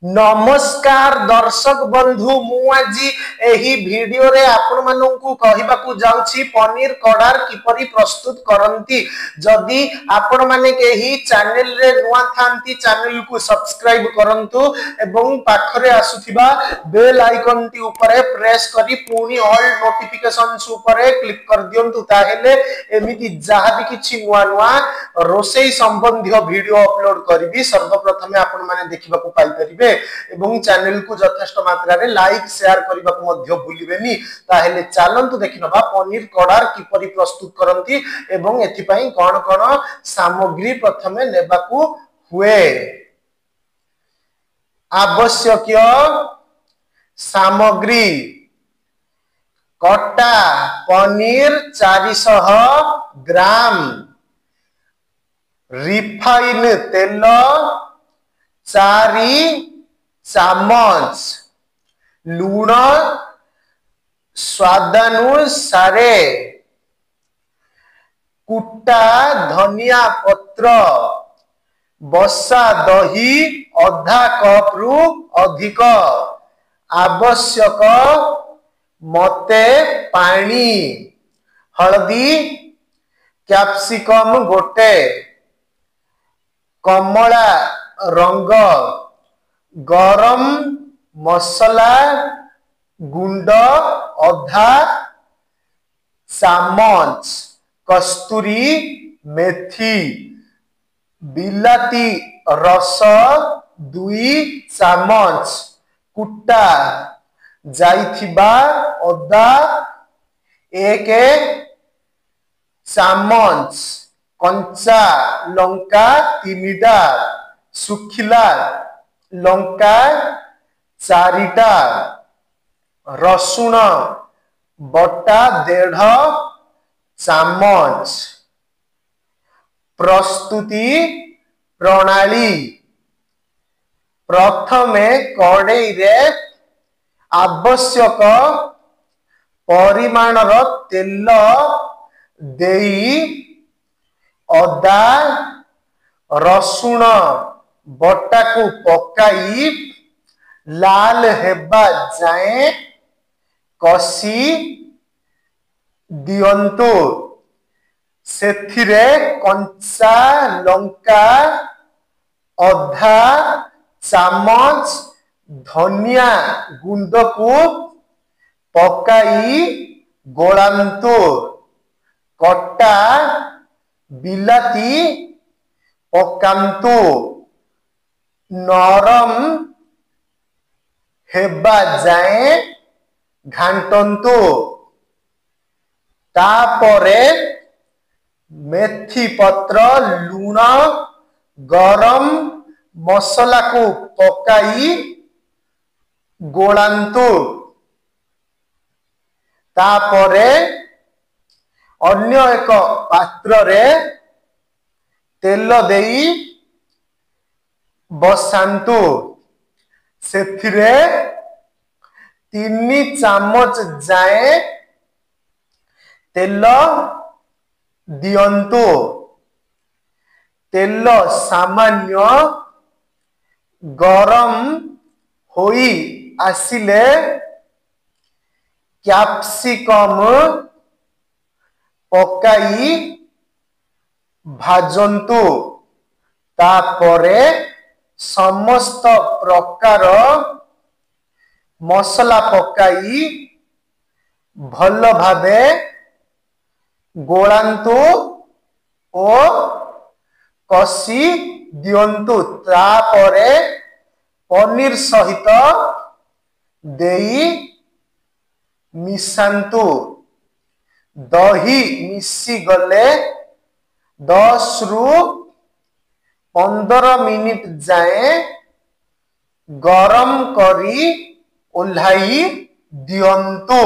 नमस्कार दर्शक बंधु मु आज एही वीडियो रे आपण माननकु कहिबाकू जाउछि पनीर कड़ार किपरि प्रस्तुत करंती। जदि आपण माने केही चैनल रे नुआ थांती चैनल को सब्सक्राइब करंतु एवं पाखरे आसुथिबा बेल आइकन टी ऊपर प्रेस करी पुनी ऑल नोटिफिकेशंस ऊपर क्लिक कर दियंतु ताहेले एमिति जहा भी किछि नुआ नुआ रोसेई संबंधी वीडियो अपलोड करबी सर्वप्रथमे आपण माने देखिबाकू पाई परिबे एवं चैनल को यथेष्ट मात्रा रे लाइक शेयर करबा को मध्य भूलिबेनी। ताहेले चलंतु देखिनबा पनीर कड़ार किपरि प्रस्तुत करंती एवं एथि पई कोन कोन सामग्री प्रथमे नेबाकू हुए। आवश्यक सामग्री कटा पनीर 400 ग्राम, रिफाइन तेल 4 चामच, लूण स्वादानुसारे, कुटा धनिया पत्र, बसा दही आधा कप रु अधिक, आवश्यक मते पानी, हल्दी कैप्सिकम गोटे, कमला रंग, गरम मसला गुंड आधा चामच, कस्तूरी मेथी, बिलाती रस 2 चामच, कुटा जाइथिबा अदा 1 चामच, कंचा लंका 3टा, सुखिला लंका 4टा, रसुण बटा 1.5 चामच। प्रस्तुति प्रणाली प्रथमे कड़ाई रे आवश्यक परिमाणर तेल देई अदा रसुण बटा को पकाई लाल हेबा जाए कसी दियंतु। सेथिरे कंचा लंका आधा चामच, धनिया गुंड को पकाई गोलांतु, कटा बिलाती पकांतु, नरम हेबा जाए घांटंतु। तापरे मेथी पत्र लूण गरम मसला को पकाई गोलांतु। तापरे अन्य एक पात्र रे तेल देई बसांतु। सेथिरे 3 चामच जाए तेल दियंतु। तेल सामान्य गरम होई आसिले कैप्सिकम पकाई भाजंतु। तापरे समस्त प्रकार मसला पकाई भल भावे गोलांतु ओ कसी दियंतु। तापरे पनीर सहित देई मिसांतु। दही मिसी गले 10 रु 15 मिनिट जाए गरम करी ओल्हाई दियंतु।